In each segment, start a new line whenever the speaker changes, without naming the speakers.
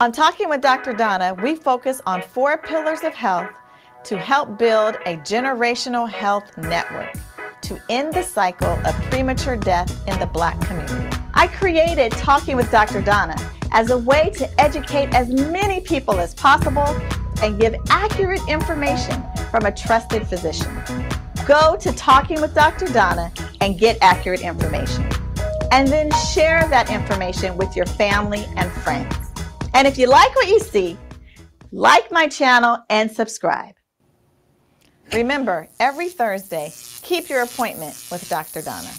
On Talking with Dr. Donna, we focus on 4 pillars of health to help build a generational health network to end the cycle of premature death in the Black community. I created Talking with Dr. Donna as a way to educate as many people as possible and give accurate information from a trusted physician. Go to Talking with Dr. Donna and get accurate information. And then share that information with your family and friends. And if you like what you see, like my channel and subscribe. Remember, every Thursday, keep your appointment with Dr. Donna.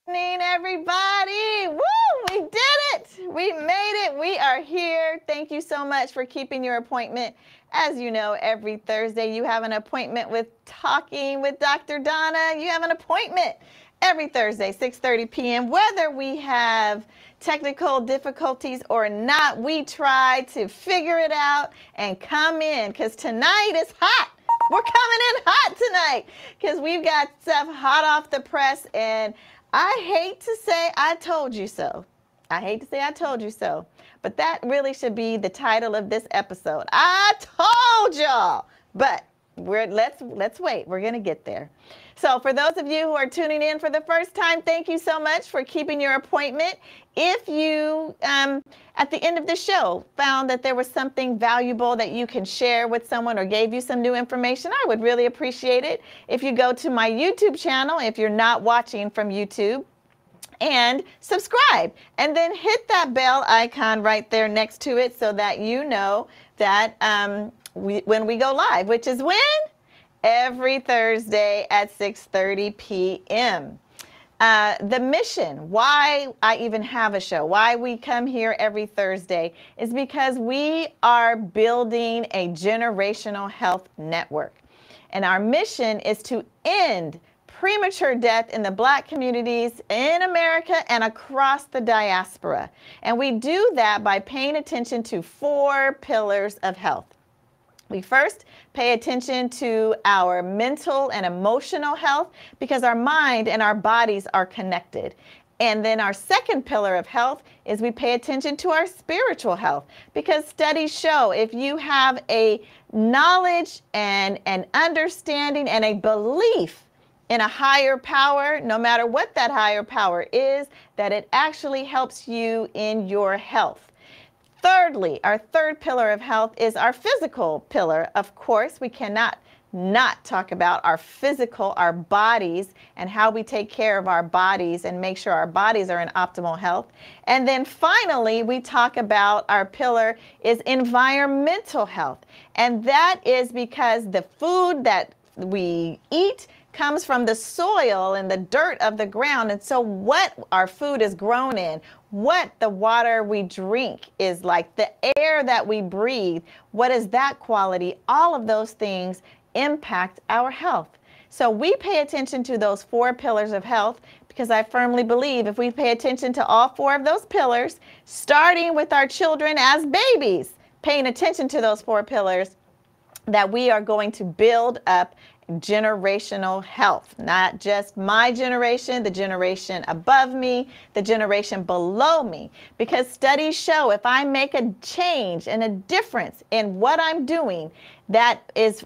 Good evening, everybody. Woo! We did it. We made it. We are here. Thank you so much for keeping your appointment. As you know, every Thursday you have an appointment with Talking with Dr. Donna. You have an appointment every Thursday, 6:30 p.m. Whether we have technical difficulties or not, we try to figure it out and come in, because tonight is hot. We're coming in hot tonight because we've got stuff hot off the press, and I hate to say I told you so. I hate to say I told you so, but that really should be the title of this episode. I told y'all, but let's wait. We're going to get there. So for those of you who are tuning in for the first time, thank you so much for keeping your appointment. If you, at the end of the show, found that there was something valuable that you can share with someone or gave you some new information, I would really appreciate it if you go to my YouTube channel, if you're not watching from YouTube, and subscribe. And then hit that bell icon right there next to it so that you know that when we go live, which is when? Every Thursday at 6:30 p.m. The mission, why I even have a show, why we come here every Thursday, is because we are building a generational health network. And our mission is to end premature death in the Black communities in America and across the diaspora. And we do that by paying attention to 4 pillars of health. We first pay attention to our mental and emotional health, because our mind and our bodies are connected. And then our second pillar of health is we pay attention to our spiritual health, because studies show if you have a knowledge and an understanding and a belief in a higher power, no matter what that higher power is, that it actually helps you in your health. Thirdly, our third pillar of health is our physical pillar. Of course, we cannot not talk about our physical, our bodies, and how we take care of our bodies and make sure our bodies are in optimal health. And then finally, we talk about our pillar is environmental health. And that is because the food that we eat comes from the soil and the dirt of the ground. And so what our food is grown in, what the water we drink is like, the air that we breathe, what is that quality? All of those things impact our health. So we pay attention to those 4 pillars of health, because I firmly believe if we pay attention to all 4 of those pillars, starting with our children as babies, paying attention to those 4 pillars, that we are going to build up generational health, not just my generation, the generation above me, the generation below me. Because studies show if I make a change and a difference in what I'm doing, that is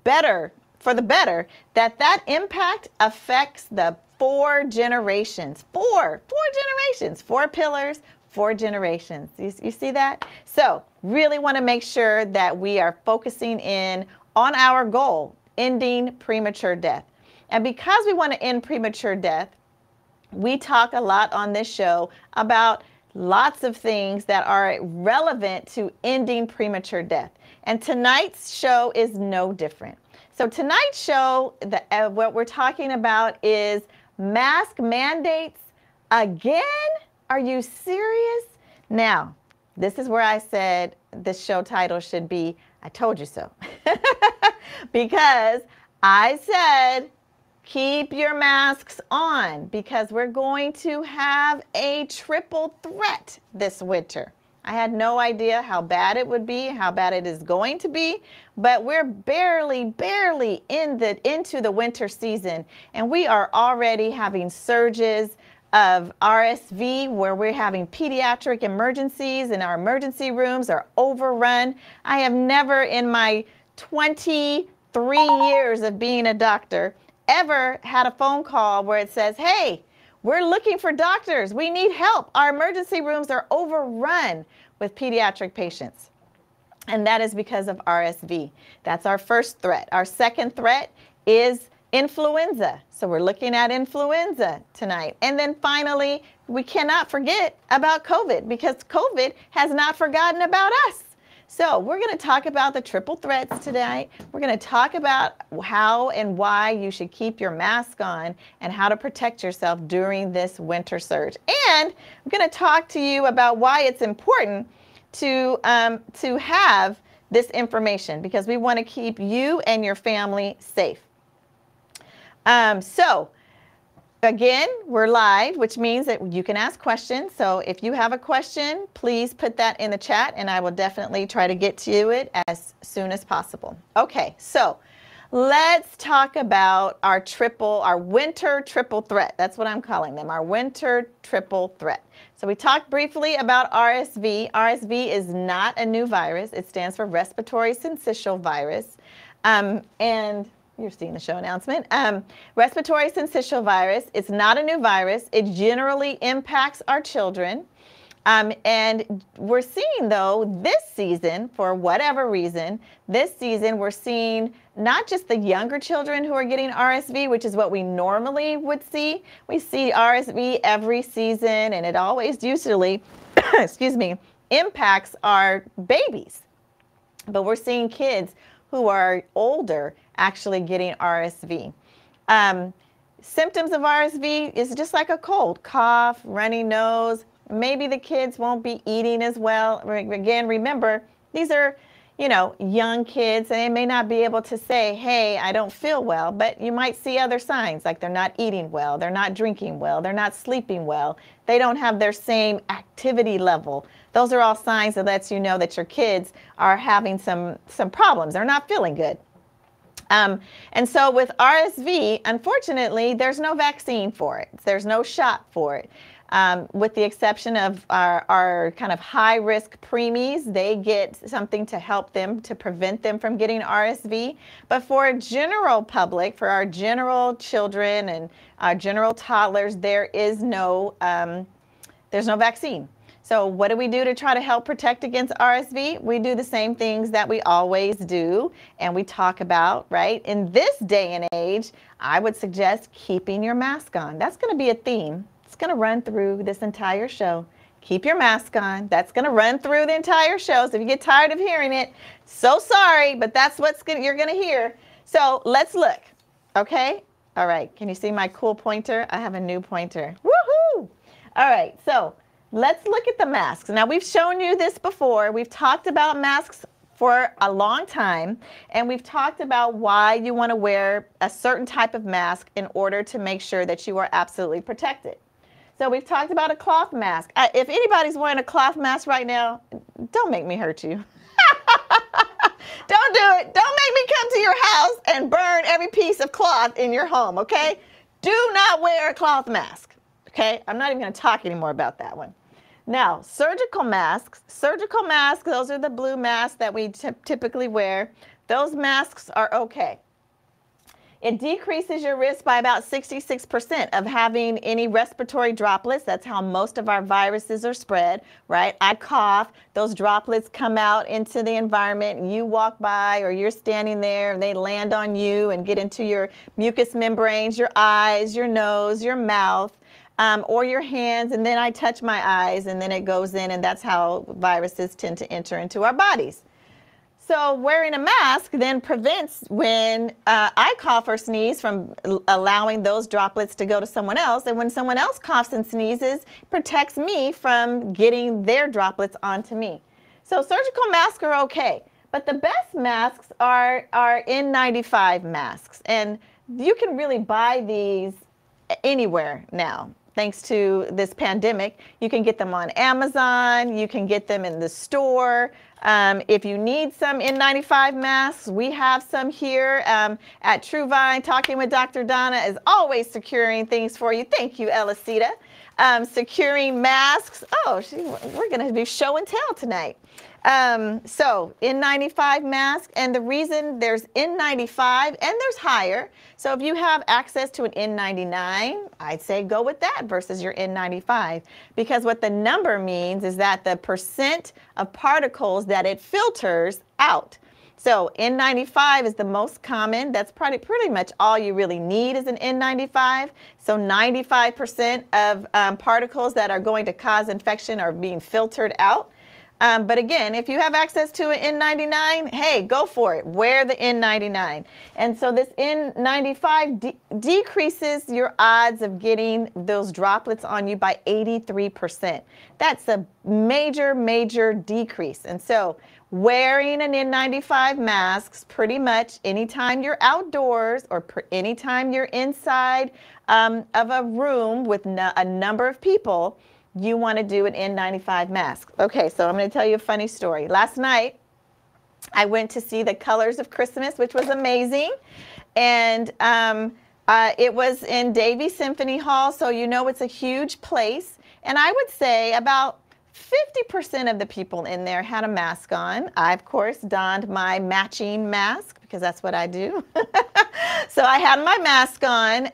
better, for the better, that impact affects the 4 generations. 4 generations, 4 pillars, 4 generations. You see that? So really want to make sure that we are focusing in on our goal, ending premature death. And because we want to end premature death, we talk a lot on this show about lots of things that are relevant to ending premature death. And tonight's show is no different. So tonight's show, what we're talking about is mask mandates again. Are you serious? Now, this is where I said this show title should be, I told you so. Because I said, keep your masks on, because we're going to have a triple threat this winter. I had no idea how bad it would be, how bad it is going to be, but we're barely into the winter season, and we are already having surges of RSV where we're having pediatric emergencies and our emergency rooms are overrun. I have never in my 23 years of being a doctor ever had a phone call where it says, hey, we're looking for doctors. We need help. Our emergency rooms are overrun with pediatric patients. And that is because of RSV. That's our first threat. Our second threat is influenza. So we're looking at influenza tonight. And then finally, we cannot forget about COVID because COVID has not forgotten about us. So we're going to talk about the triple threats today. We're going to talk about how and why you should keep your mask on and how to protect yourself during this winter surge. And I'm going to talk to you about why it's important to have this information because we want to keep you and your family safe. So again, we're live, which means that you can ask questions. So if you have a question, please put that in the chat and I will definitely try to get to it as soon as possible. Okay, so let's talk about our winter triple threat. That's what I'm calling them, our winter triple threat. So we talked briefly about RSV. RSV is not a new virus. It stands for respiratory syncytial virus. And you're seeing the show announcement. Respiratory syncytial virus, it's not a new virus. It generally impacts our children. And we're seeing, though, this season, for whatever reason, this season we're seeing not just the younger children who are getting RSV, which is what we normally would see. We see RSV every season, and it always usually, excuse me, impacts our babies. But we're seeing kids who are older actually getting RSV. Symptoms of RSV is just like a cold, cough, runny nose. Maybe the kids won't be eating as well. Again, remember, these are, young kids, and they may not be able to say, hey, I don't feel well, but you might see other signs like they're not eating well, they're not drinking well, they're not sleeping well, they don't have their same activity level. Those are all signs that lets you know that your kids are having some problems. They're not feeling good. And so with RSV, unfortunately, there's no vaccine for it. There's no shot for it. With the exception of our kind of high-risk preemies, they get something to help them, to prevent them from getting RSV. But for a general public, for our general children and our general toddlers, there's no vaccine. So what do we do to try to help protect against RSV? We do the same things that we always do and we talk about, right? In this day and age, I would suggest keeping your mask on. That's going to be a theme. It's going to run through this entire show. Keep your mask on. That's going to run through the entire show. So if you get tired of hearing it, so sorry, but that's you're going to hear. So let's look, okay? All right, can you see my cool pointer? I have a new pointer. Woohoo! All right, so let's look at the masks. Now, we've shown you this before. We've talked about masks for a long time, and we've talked about why you want to wear a certain type of mask in order to make sure that you are absolutely protected. So we've talked about a cloth mask. If anybody's wearing a cloth mask right now, don't make me hurt you. Don't do it. Don't make me come to your house and burn every piece of cloth in your home, okay? Do not wear a cloth mask, okay? I'm not even going to talk anymore about that one. Now, surgical masks, those are the blue masks that we typically wear. Those masks are okay. It decreases your risk by about 66% of having any respiratory droplets. That's how most of our viruses are spread, right? I cough, those droplets come out into the environment, you walk by or you're standing there and they land on you and get into your mucous membranes, your eyes, your nose, your mouth. Or your hands, and then I touch my eyes, and then it goes in, and that's how viruses tend to enter into our bodies. So wearing a mask then prevents when I cough or sneeze from allowing those droplets to go to someone else, and when someone else coughs and sneezes, protects me from getting their droplets onto me. So surgical masks are okay, but the best masks are N95 masks, and you can really buy these anywhere now. thanks to this pandemic. You can get them on Amazon. You can get them in the store. If you need some N95 masks, we have some here at TrueVine. Talking with Dr. Donna is always securing things for you. Thank you, Elisita. Securing masks. Oh, we're going to do show and tell tonight. So N95 mask, and the reason there's N95 and there's higher. So if you have access to an N99, I'd say go with that versus your N95, because what the number means is that the percent of particles that it filters out. So N95 is the most common. That's pretty much all you really need is an N95. So 95% of particles that are going to cause infection are being filtered out. But again, if you have access to an N99, hey, go for it. Wear the N99. And so this N95 decreases your odds of getting those droplets on you by 83%. That's a major, major decrease. And so wearing an N95 mask pretty much anytime you're outdoors or anytime you're inside of a room with a number of people, you want to do an N95 mask. Okay, so I'm going to tell you a funny story. Last night, I went to see The Colors of Christmas, which was amazing. And it was in Davie Symphony Hall, so you know it's a huge place. And I would say about 50% of the people in there had a mask on. I, of course, donned my matching mask because that's what I do. So I had my mask on,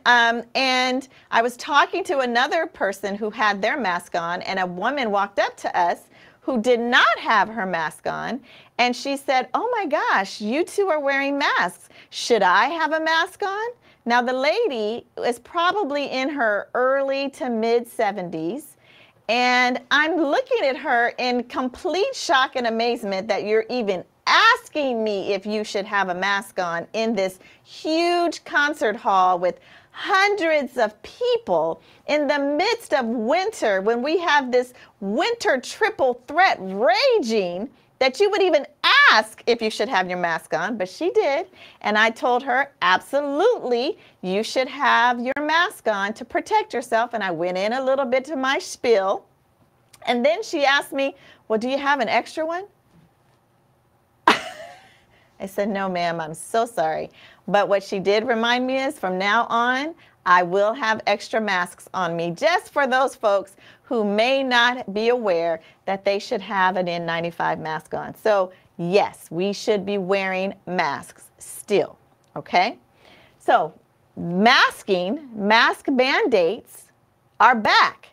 and I was talking to another person who had their mask on, and a woman walked up to us who did not have her mask on, and she said, "Oh my gosh, you two are wearing masks. Should I have a mask on?" Now the lady is probably in her early to mid 70s. And I'm looking at her in complete shock and amazement that you're even asking me if you should have a mask on in this huge concert hall with hundreds of people in the midst of winter, when we have this winter triple threat raging, that you would even ask if you should have your mask on. But she did. And I told her, absolutely, you should have your mask on to protect yourself. And I went in a little bit to my spiel. And then she asked me, well, do you have an extra one? I said, no, ma'am, I'm so sorry. But what she did remind me is from now on, I will have extra masks on me just for those folks who may not be aware that they should have an N95 mask on. So yes, we should be wearing masks still, okay? So mask mandates are back.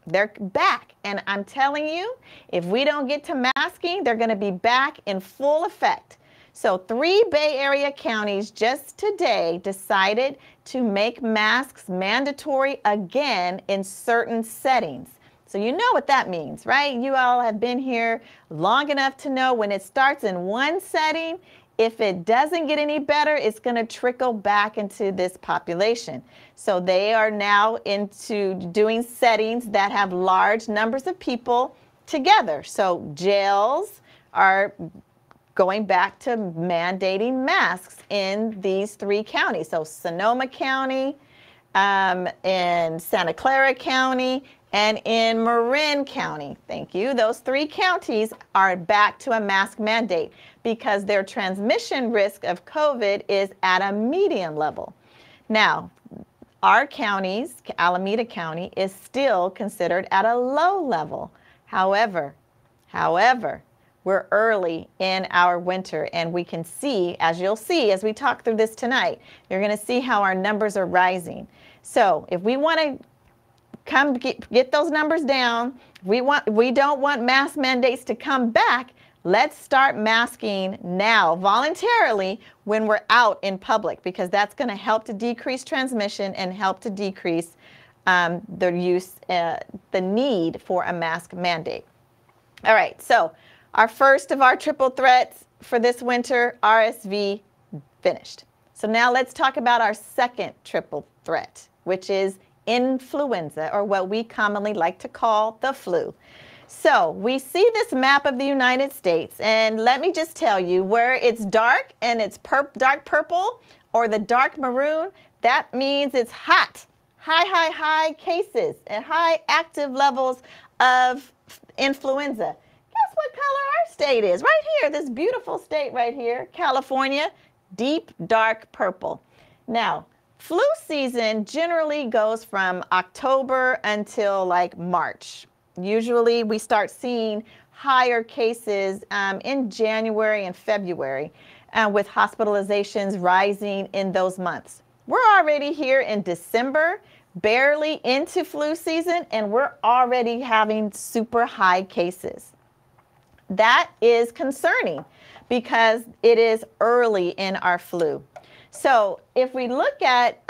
They're back. And I'm telling you, if we don't get to masking, they're going to be back in full effect. So 3 Bay Area counties just today decided to make masks mandatory again in certain settings. So you know what that means, right? You all have been here long enough to know when it starts in one setting, if it doesn't get any better, it's going to trickle back into this population. So they are now into doing settings that have large numbers of people together. So jails are going back to mandating masks in these 3 counties. So Sonoma County, in Santa Clara County, and in Marin County. Thank you. Those 3 counties are back to a mask mandate because their transmission risk of COVID is at a medium level. Now, our counties, Alameda County, is still considered at a low level. However, we're early in our winter, and we can see, as you'll see as we talk through this tonight, you're going to see how our numbers are rising. So if we want to come get those numbers down, we don't want mask mandates to come back, let's start masking now voluntarily when we're out in public, because that's going to help to decrease transmission and help to decrease the need for a mask mandate. All right, so our first of our triple threats for this winter, RSV, finished. So now let's talk about our second triple threat, which is influenza, or what we commonly like to call the flu. So we see this map of the United States, and let me just tell you, where it's dark and it's dark purple or the dark maroon, that means it's hot, high cases and high active levels of influenza. Guess what color our state is? Right here, this beautiful state right here, California, deep dark purple. Now, flu season generally goes from October until like March. Usually we start seeing higher cases in January and February with hospitalizations rising in those months. We're already here in December, barely into flu season, and we're already having super high cases. That is concerning because it is early in our flu. So if we look at,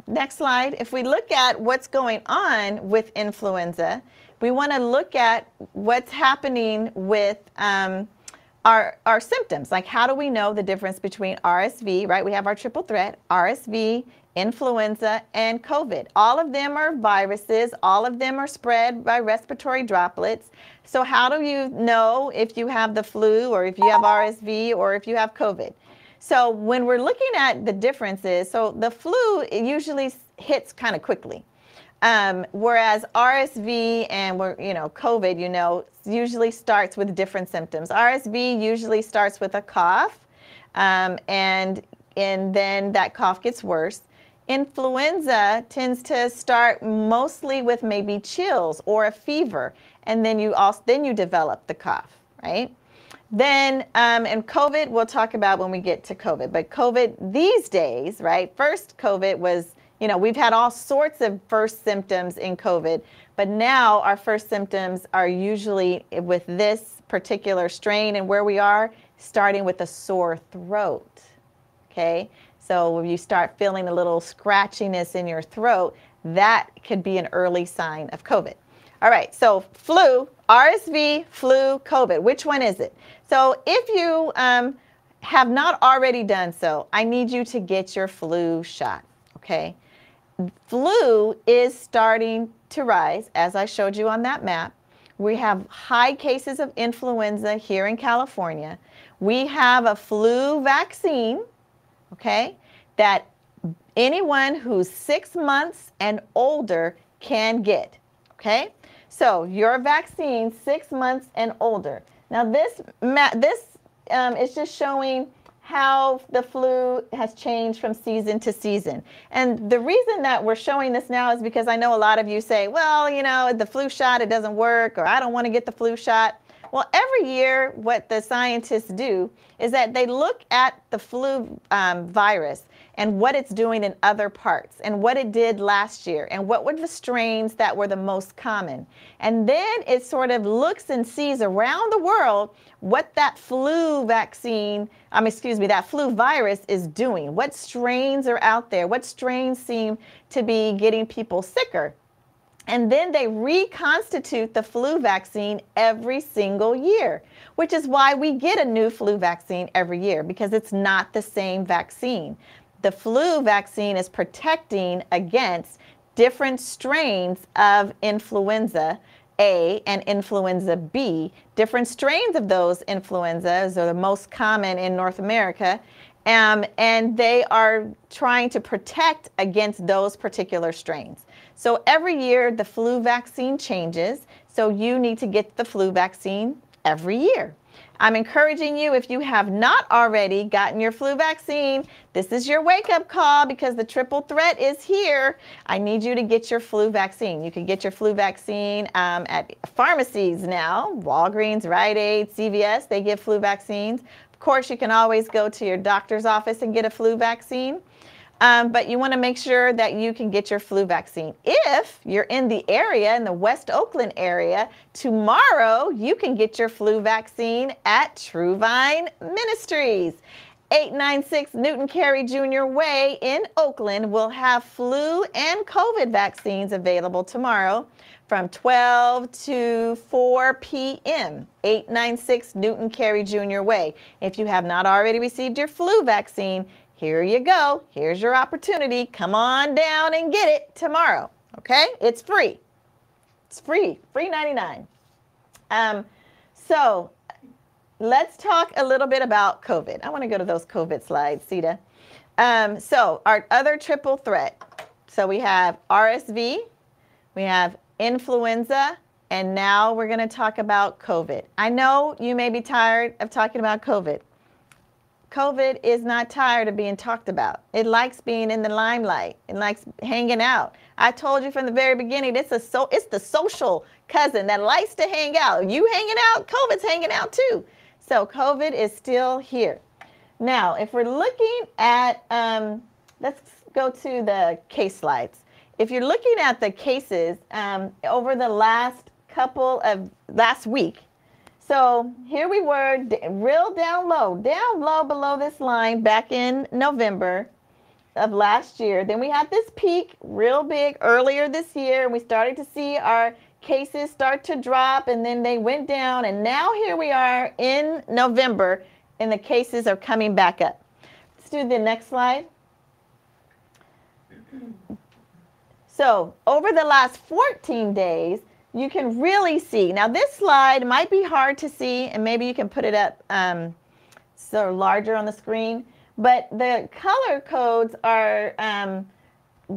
next slide, if we look at what's going on with influenza, we want to look at what's happening with our symptoms. Like, how do we know the difference between RSV, right? We have our triple threat, RSV, influenza, and COVID. All of them are viruses. All of them are spread by respiratory droplets. So how do you know if you have the flu or if you have RSV or if you have COVID? So when we're looking at the differences, so the flu, it usually hits kind of quickly. Whereas RSV and COVID, usually starts with different symptoms. RSV usually starts with a cough, and then that cough gets worse. Influenza tends to start mostly with maybe chills or a fever, and then you develop the cough, right? Then, and COVID, we'll talk about when we get to COVID. But COVID these days, right? First COVID was, we've had all sorts of first symptoms in COVID, but now our first symptoms are usually with this particular strain and where we are, starting with a sore throat, okay? So when you start feeling a little scratchiness in your throat, that could be an early sign of COVID. All right, so flu, RSV, flu, COVID, which one is it? So if you have not already done so, I need you to get your flu shot, okay? Flu is starting to rise, as I showed you on that map. We have high cases of influenza here in California. We have a flu vaccine, okay, that anyone who's 6 months and older can get, okay? So your vaccine, 6 months and older. Now this is just showing how the flu has changed from season to season. And the reason that we're showing this now is because I know a lot of you say, well, the flu shot, it doesn't work, or I don't want to get the flu shot. Well, every year what the scientists do is that they look at the flu virus and what it's doing in other parts and what it did last year and what were the strains that were the most common. And then it sort of looks and sees around the world what that flu vaccine, that flu virus is doing. What strains are out there? What strains seem to be getting people sicker? And then they reconstitute the flu vaccine every single year, which is why we get a new flu vaccine every year, because it's not the same vaccine. The flu vaccine is protecting against different strains of influenza A and influenza B. Different strains of those influenzas are the most common in North America, and they are trying to protect against those particular strains. So every year the flu vaccine changes, so you need to get the flu vaccine every year. I'm encouraging you, if you have not already gotten your flu vaccine, this is your wake-up call because the triple threat is here. I need you to get your flu vaccine. You can get your flu vaccine at pharmacies now, Walgreens, Rite Aid, CVS, they give flu vaccines. Of course, you can always go to your doctor's office and get a flu vaccine. But you want to make sure that you can get your flu vaccine. If you're in the area, in the West Oakland area, tomorrow you can get your flu vaccine at True Vine Ministries. 896 Newton Carey Jr. Way in Oakland will have flu and COVID vaccines available tomorrow from 12 to 4 p.m. 896 Newton Carey Jr. Way. If you have not already received your flu vaccine, here you go. Here's your opportunity. Come on down and get it tomorrow. Okay? It's free. It's free. Free 99. So let's talk a little bit about COVID. I want to go to those COVID slides, Sita. So our other triple threat. So we have RSV, we have influenza, and now we're going to talk about COVID. I know you may be tired of talking about COVID. COVID is not tired of being talked about. It likes being in the limelight. It likes hanging out. I told you from the very beginning, it's the social cousin that likes to hang out. You hanging out, COVID's hanging out too. So COVID is still here. Now, if we're looking at, let's go to the case slides. If you're looking at the cases over the last week, so here we were real down low below this line back in November of last year. Then we had this peak real big earlier this year, and we started to see our cases start to drop, and then they went down, and now here we are in November, and the cases are coming back up. Let's do the next slide. So over the last 14 days, you can really see. Now this slide might be hard to see, and maybe you can put it up so larger on the screen, but the color codes are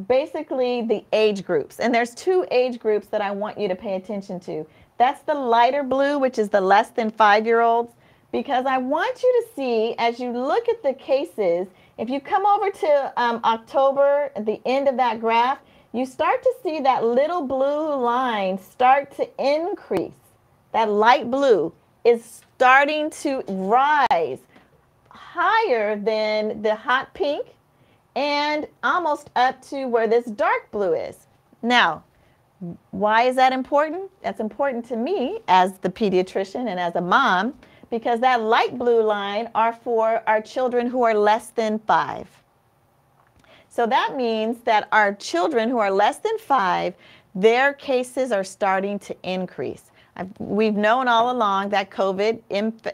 basically the age groups. And there's two age groups that I want you to pay attention to. That's the lighter blue, which is the less than 5-year-olds, because I want you to see, as you look at the cases, if you come over to October, at the end of that graph, you start to see that little blue line start to increase. That light blue is starting to rise higher than the hot pink and almost up to where this dark blue is. Now, why is that important? That's important to me as the pediatrician and as a mom, because that light blue line are for our children who are less than 5. So that means that our children who are less than 5, their cases are starting to increase. We've known all along that COVID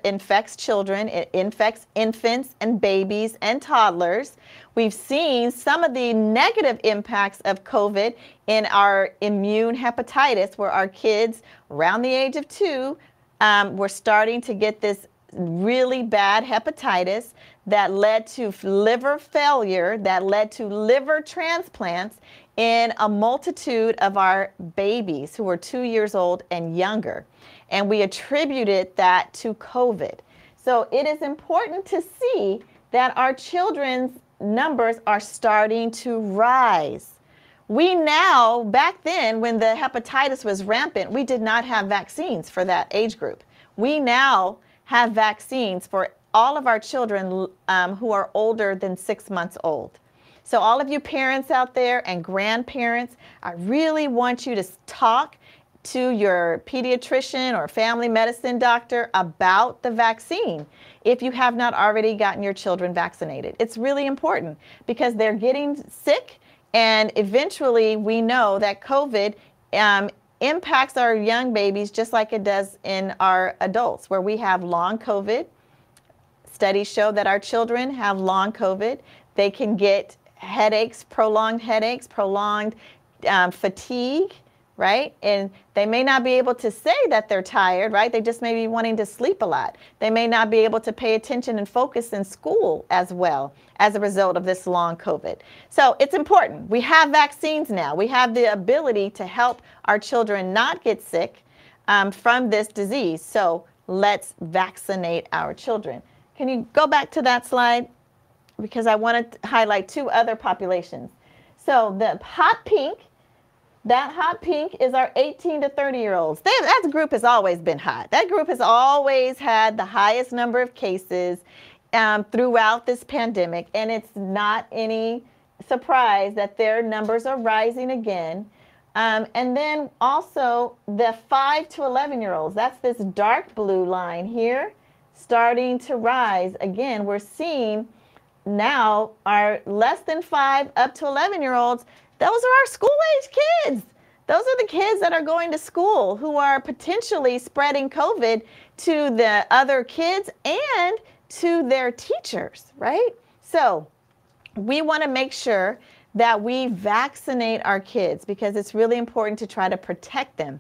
infects children, it infects infants and babies and toddlers. We've seen some of the negative impacts of COVID in our immune hepatitis, where our kids around the age of 2 were starting to get this really bad hepatitis that led to liver failure, that led to liver transplants in a multitude of our babies who were 2 years old and younger. And we attributed that to COVID. So it is important to see that our children's numbers are starting to rise. We now, back then when the hepatitis was rampant, we did not have vaccines for that age group. We now have vaccines for all of our children who are older than 6 months old. So all of you parents out there and grandparents, I really want you to talk to your pediatrician or family medicine doctor about the vaccine if you have not already gotten your children vaccinated. It's really important because they're getting sick, and eventually we know that COVID impacts our young babies just like it does in our adults, where we have long COVID. Studies show that our children have long COVID. They can get headaches, prolonged fatigue, right? And they may not be able to say that they're tired, right? They just may be wanting to sleep a lot. They may not be able to pay attention and focus in school as well as a result of this long COVID. So it's important. We have vaccines now. We have the ability to help our children not get sick from this disease. So let's vaccinate our children. Can you go back to that slide? Because I want to highlight two other populations. So the hot pink, that hot pink is our 18 to 30-year-olds. That group has always been hot. That group has always had the highest number of cases throughout this pandemic, and it's not any surprise that their numbers are rising again. And then also the 5 to 11-year-olds, that's this dark blue line here, starting to rise. Again, we're seeing now our less than 5 up to 11-year-olds, those are our school-age kids. Those are the kids that are going to school who are potentially spreading COVID to the other kids and to their teachers, right? So we want to make sure that we vaccinate our kids because it's really important to try to protect them.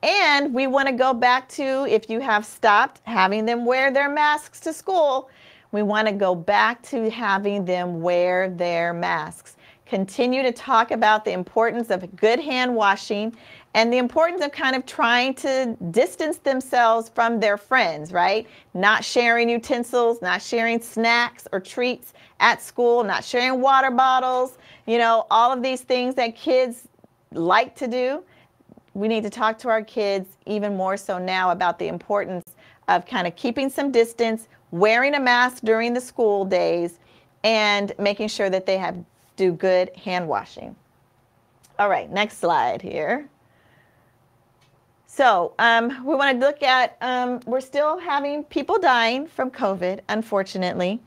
And we want to go back to, if you have stopped having them wear their masks to school, we want to go back to having them wear their masks. continue to talk about the importance of good hand washing and the importance of kind of trying to distance themselves from their friends, right? Not sharing utensils, not sharing snacks or treats at school, not sharing water bottles, you know, all of these things that kids like to do. We need to talk to our kids even more so now about the importance of kind of keeping some distance, wearing a mask during the school days, and making sure that they do good hand washing. All right, next slide here. So we want to look at, we're still having people dying from COVID, unfortunately.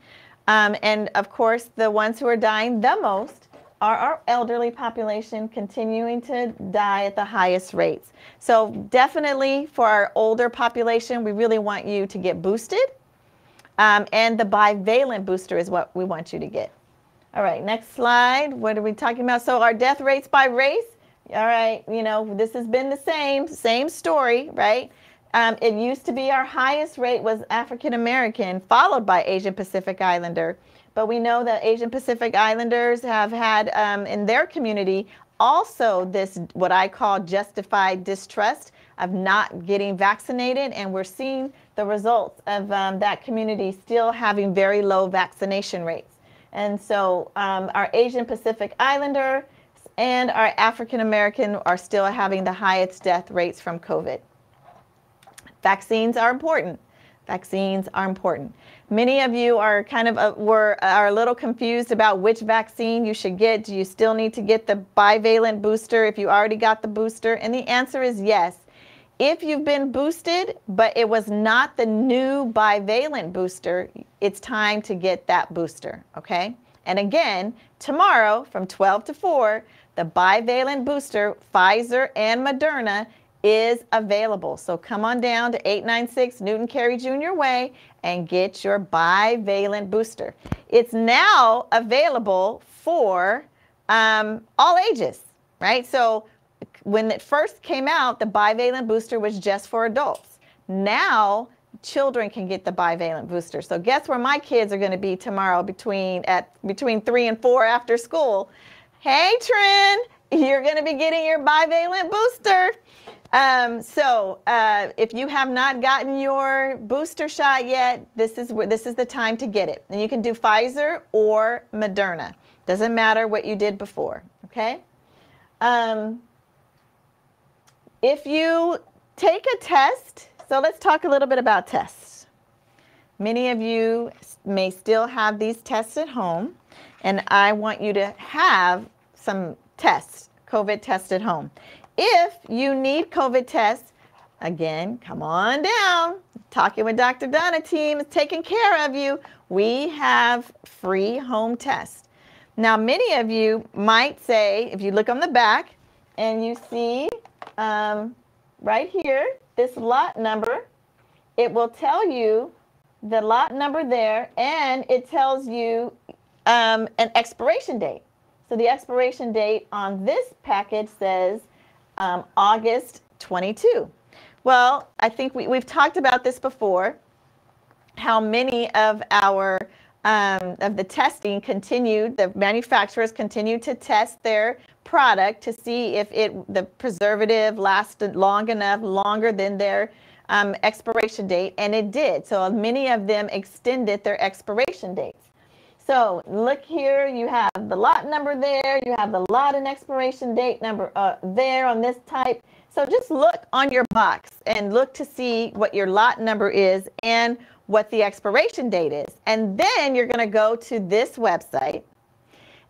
And of course, the ones who are dying the most are our elderly population, continuing to die at the highest rates. So definitely for our older population, we really want you to get boosted. And the bivalent booster is what we want you to get. All right, next slide. What are we talking about? So our death rates by race. All right, you know, this has been the same story, right? It used to be our highest rate was African American, followed by Asian Pacific Islander. But we know that Asian Pacific Islanders have had in their community also this, what I call justified distrust of not getting vaccinated. And we're seeing the results of that community still having very low vaccination rates. And so our Asian Pacific Islander and our African American are still having the highest death rates from COVID. Vaccines are important. Vaccines are important. Many of you are kind of are a little confused about which vaccine you should get. Do you still need to get the bivalent booster if you already got the booster? And the answer is yes. If you've been boosted, but it was not the new bivalent booster, it's time to get that booster, okay? And again, tomorrow from 12 to 4, the bivalent booster, Pfizer and Moderna, is available. So come on down to 896 Newton Carey Jr. Way and get your bivalent booster. It's now available for all ages, right? So when it first came out, the bivalent booster was just for adults. Now children can get the bivalent booster. So guess where my kids are going to be tomorrow between 3 and 4 after school? Hey, Trin, you're going to be getting your bivalent booster. If you have not gotten your booster shot yet, this is the time to get it. And you can do Pfizer or Moderna. Doesn't matter what you did before, okay? If you take a test, so let's talk a little bit about tests. Many of you may still have these tests at home, and I want you to have some tests, COVID tests at home. If you need COVID tests, again, come on down. Talking with Dr. Donna team is taking care of you. We have free home tests. Now, many of you might say, if you look on the back and you see right here, this lot number, it will tell you the lot number there, and it tells you an expiration date. So the expiration date on this package says August 22. Well, I think we've talked about this before, how many of our of the testing continued, the manufacturers continued to test their product to see if the preservative lasted long enough, longer than their expiration date, and it did. So many of them extended their expiration dates. So look here, you have the lot number there, you have the lot and expiration date number there on this type. So just look on your box and look to see what your lot number is and what the expiration date is. And then you're going to go to this website.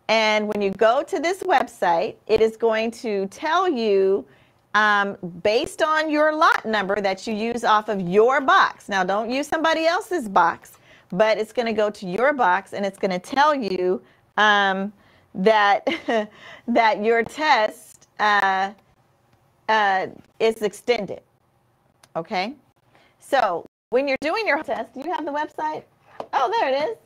And when you go to this website, it is going to tell you based on your lot number that you use off of your box. Now, don't use somebody else's box, but it's going to go to your box and it's going to tell you that that your test is extended. Okay, so when you're doing your test, do you have the website? Oh, there it is.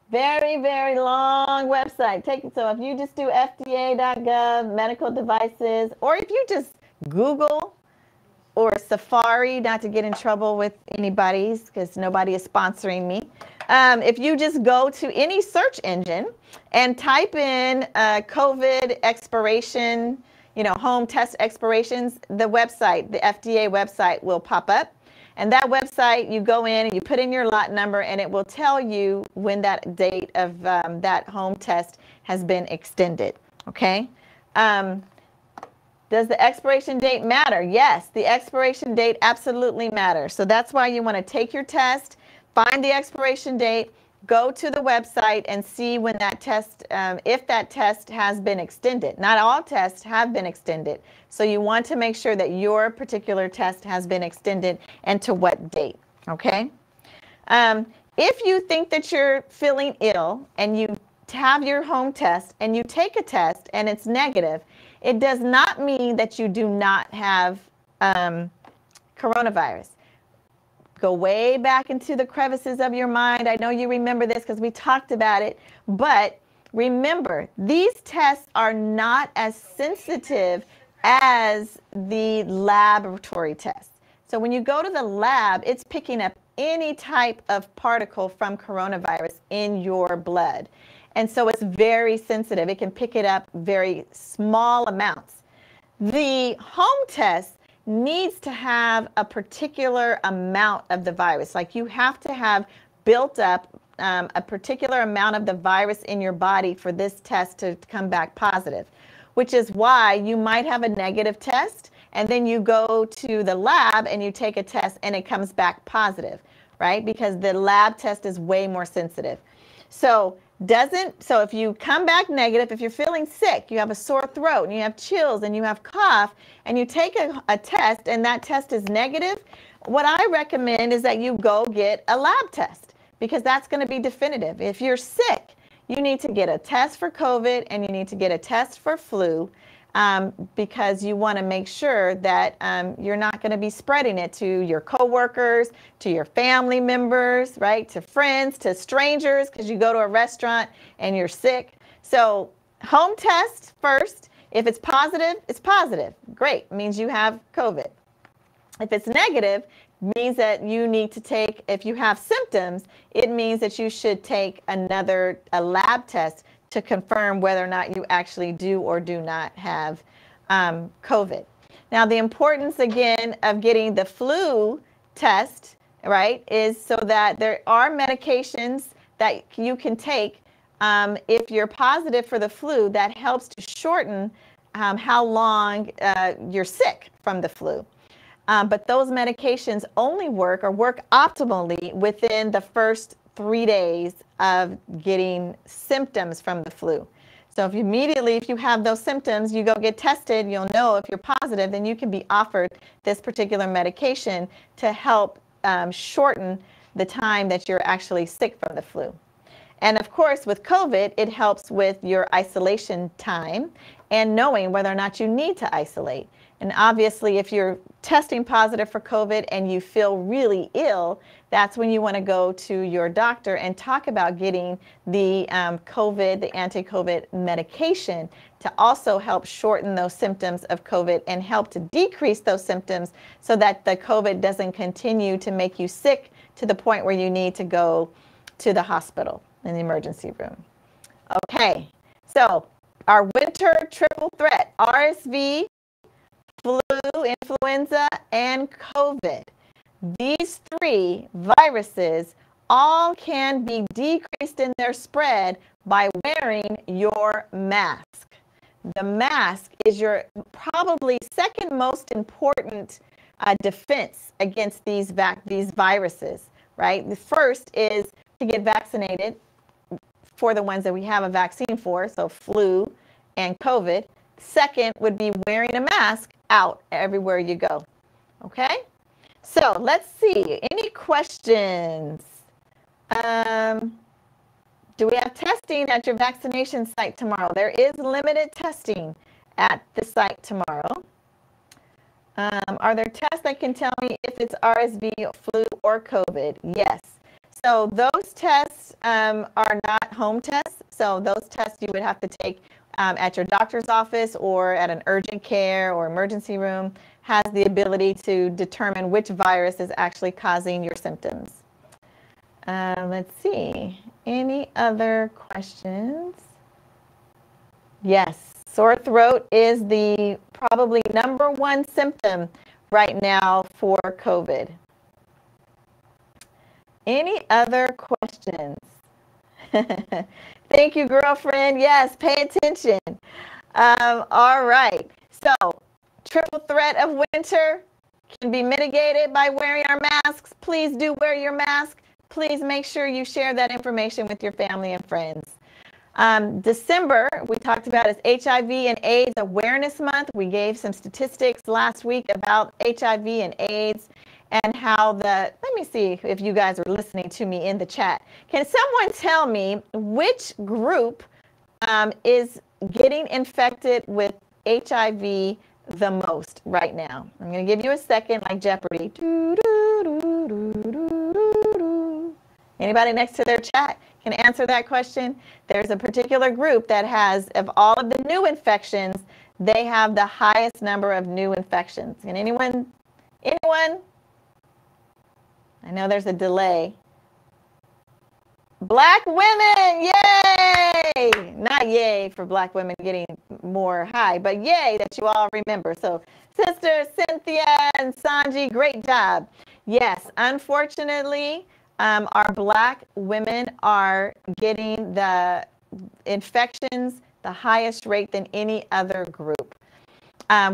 Very, very long website. So if you just do FDA.gov, medical devices, or if you just Google or Safari, not to get in trouble with anybody's because nobody is sponsoring me. If you just go to any search engine and type in COVID expiration, home test expirations, the website, the FDA website will pop up. And that website, you go in and you put in your lot number and it will tell you when that date of that home test has been extended, okay? Does the expiration date matter? Yes, the expiration date absolutely matters. So that's why you want to take your test, find the expiration date, go to the website and see when that test, if that test has been extended. Not all tests have been extended. So you want to make sure that your particular test has been extended and to what date, okay? If you think that you're feeling ill and you have your home test and you take a test and it's negative, it does not mean that you do not have coronavirus. Go way back into the crevices of your mind. I know you remember this because we talked about it, but remember, these tests are not as sensitive as the laboratory tests. So when you go to the lab, it's picking up any type of particle from coronavirus in your blood. And so it's very sensitive. It can pick it up very small amounts. The home test needs to have a particular amount of the virus. Like you have to have built up a particular amount of the virus in your body for this test to come back positive, which is why you might have a negative test and then you go to the lab and you take a test and it comes back positive, right? Because the lab test is way more sensitive. So if you come back negative, if you're feeling sick, you have a sore throat and you have chills and you have cough and you take a test and that test is negative, what I recommend is that you go get a lab test because that's going to be definitive. If you're sick, you need to get a test for COVID and you need to get a test for flu because you want to make sure that you're not going to be spreading it to your coworkers, to your family members, right? To friends, to strangers, because you go to a restaurant and you're sick. So home test first. If it's positive, it's positive. Great, means you have COVID. If it's negative, means that you need to take, if you have symptoms, it means that you should take a lab test to confirm whether or not you actually do or do not have COVID. Now, the importance, again, of getting the flu test, right, is so that there are medications that you can take if you're positive for the flu that helps to shorten how long you're sick from the flu. But those medications only work optimally within the first 3 days of getting symptoms from the flu. So if you have those symptoms, you go get tested, you'll know if you're positive, then you can be offered this particular medication to help shorten the time that you're actually sick from the flu. And of course, with COVID, it helps with your isolation time and knowing whether or not you need to isolate. And obviously, if you're testing positive for COVID and you feel really ill, that's when you want to go to your doctor and talk about getting the the anti-COVID medication to also help shorten those symptoms of COVID and help to decrease those symptoms so that the COVID doesn't continue to make you sick to the point where you need to go to the hospital in the emergency room. Okay, so our winter triple threat, RSV, flu, influenza, and COVID. These 3 viruses all can be decreased in their spread by wearing your mask. The mask is your probably second most important defense against these viruses, right? The first is to get vaccinated for the ones that we have a vaccine for, so flu and COVID. Second would be wearing a mask out everywhere you go. Okay? So let's see. Any questions? Do we have testing at your vaccination site tomorrow? There is limited testing at the site tomorrow. Are there tests that can tell me if it's RSV, flu, or COVID? Yes. So those tests are not home tests. So those tests you would have to take at your doctor's office or at an urgent care or emergency room has the ability to determine which virus is actually causing your symptoms. Let's see. Any other questions? Yes, sore throat is the probably #1 symptom right now for COVID. Any other questions? Thank you, girlfriend. Yes, pay attention. All right. So, triple threat of winter can be mitigated by wearing our masks. Please do wear your mask. Please make sure you share that information with your family and friends. December, we talked about, is HIV and AIDS Awareness Month. We gave some statistics last week about HIV and AIDS and how let me see if you guys are listening to me in the chat. Can someone tell me which group is getting infected with HIV the most right now? I'm going to give you a second, like Jeopardy. Anybody next to their chat can answer that question? There's a particular group that has, of all of the new infections, they have the highest number of new infections. Can anyone? I know there's a delay. Black women, yay! Not yay for black women getting more high, but yay that you all remember. So Sister Cynthia and Sanji, great job. Yes, unfortunately, our black women are getting the infections the highest rate than any other group.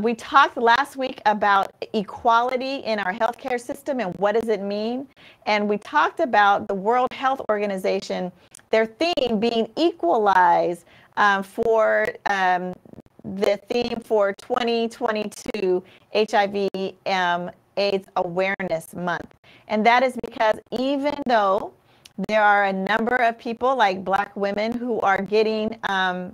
We talked last week about equality in our healthcare system and what does it mean. And we talked about the World Health Organization, their theme being equalize for the theme for 2022 HIV AIDS Awareness Month. And that is because even though there are a number of people like black women who are getting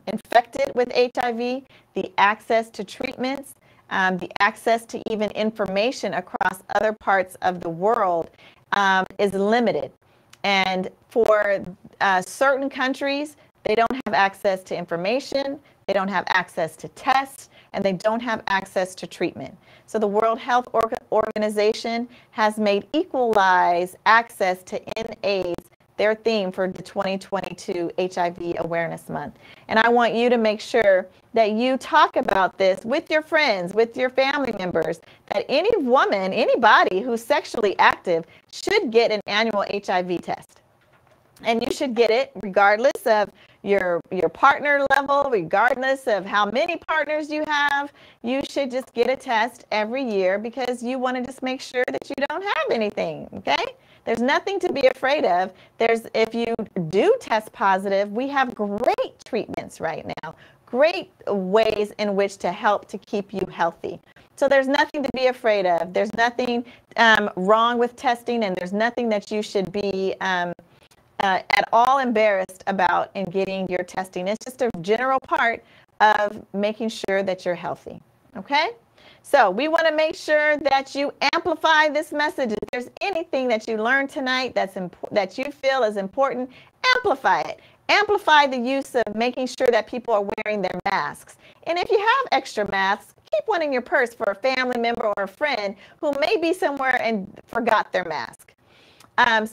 infected with HIV, the access to treatments, the access to even information across other parts of the world is limited. And for certain countries, they don't have access to information, they don't have access to tests, and they don't have access to treatment. So the World Health Organization has made equalize access to NAIDS their theme for the 2022 HIV Awareness Month. And I want you to make sure that you talk about this with your friends, with your family members, that any woman, anybody who's sexually active should get an annual HIV test. And you should get it regardless of your partner level, regardless of how many partners you have. You should just get a test every year because you want to just make sure that you don't have anything, okay? There's nothing to be afraid of. If you do test positive, we have great treatments right now, great ways in which to help to keep you healthy. So there's nothing to be afraid of. There's nothing wrong with testing, and there's nothing that you should be at all embarrassed about in getting your testing. It's just a general part of making sure that you're healthy, okay? So we want to make sure that you amplify this message. If there's anything that you learned tonight that you feel is important, amplify it. Amplify the use of making sure that people are wearing their masks. And if you have extra masks, keep one in your purse for a family member or a friend who may be somewhere and forgot their mask.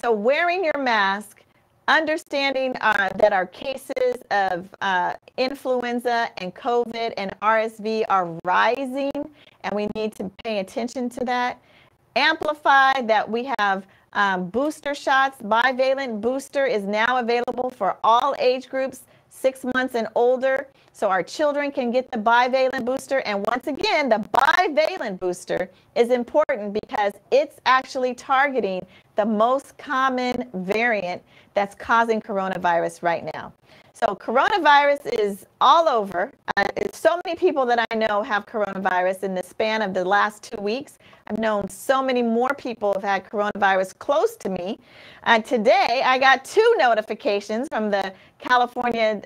So wearing your mask, understanding that our cases of influenza and COVID and RSV are rising, and we need to pay attention to that. Amplify that we have booster shots. Bivalent booster is now available for all age groups, 6 months and older. So our children can get the bivalent booster. And once again, the bivalent booster is important because it's actually targeting the most common variant that's causing coronavirus right now. So coronavirus is all over. So many people that I know have coronavirus in the span of the last 2 weeks. I've known so many more people have had coronavirus close to me. Today, I got 2 notifications from the California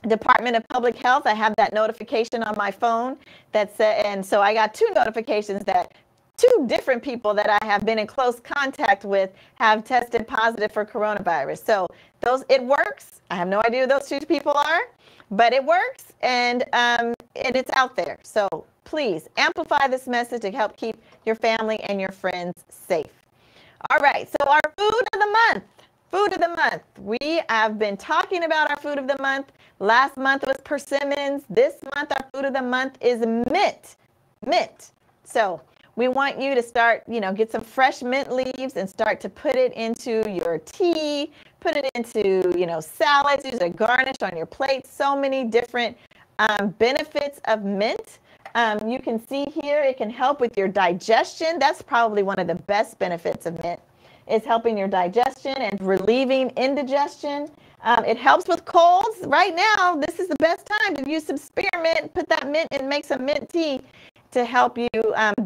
Department of Public Health. I have that notification on my phone and so I got 2 notifications that 2 different people that I have been in close contact with have tested positive for coronavirus. So it works. I have no idea who those 2 people are, but it works, and it's out there. So please amplify this message to help keep your family and your friends safe. All right, so our food of the month. Food of the month. We have been talking about our food of the month. Last month was persimmons. This month, our food of the month is mint. Mint. So we want you to start, get some fresh mint leaves and start to put it into your tea, put it into, salads, use a garnish on your plate. So many different benefits of mint. You can see here, it can help with your digestion. That's probably one of the best benefits of mint, is helping your digestion and relieving indigestion. It helps with colds. Right now, this is the best time to use some spearmint, put that mint and make some mint tea to help you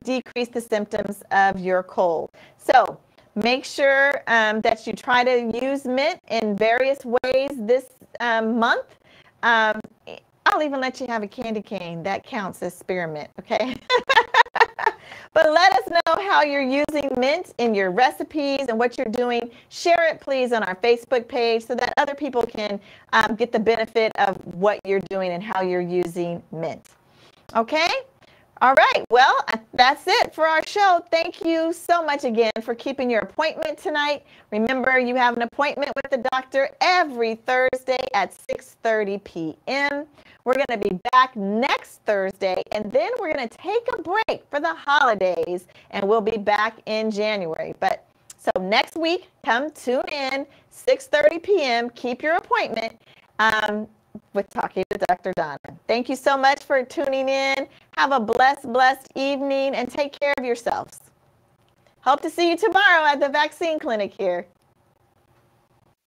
decrease the symptoms of your cold. So make sure that you try to use mint in various ways this month. I'll even let you have a candy cane. That counts as spearmint, okay? But let us know how you're using mint in your recipes and what you're doing. Share it, please, on our Facebook page so that other people can get the benefit of what you're doing and how you're using mint. Okay? All right. Well, that's it for our show. Thank you so much again for keeping your appointment tonight. Remember, you have an appointment with the doctor every Thursday at 6:30 p.m. We're going to be back next Thursday, and then we're going to take a break for the holidays, and we'll be back in January. But so next week, come tune in, 6:30 p.m. Keep your appointment with Talking to Dr. Donna. Thank you so much for tuning in. Have a blessed evening, and take care of yourselves. Hope to see you tomorrow at the vaccine clinic here.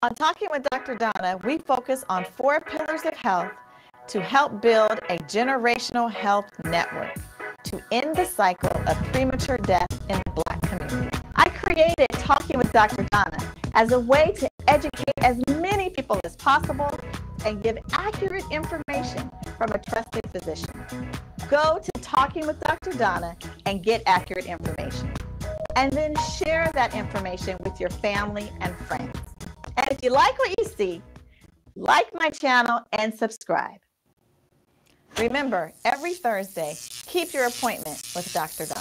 On Talking with Dr. Donna, we focus on 4 pillars of health to help build a generational health network to end the cycle of premature death in the Black community. I created Talking with Dr. Donna as a way to educate as many people as possible and give accurate information from a trusted physician. Go to Talking with Dr. Donna and get accurate information. And then share that information with your family and friends. And if you like what you see, like my channel and subscribe. Remember, every Thursday, keep your appointment with Dr. Donna.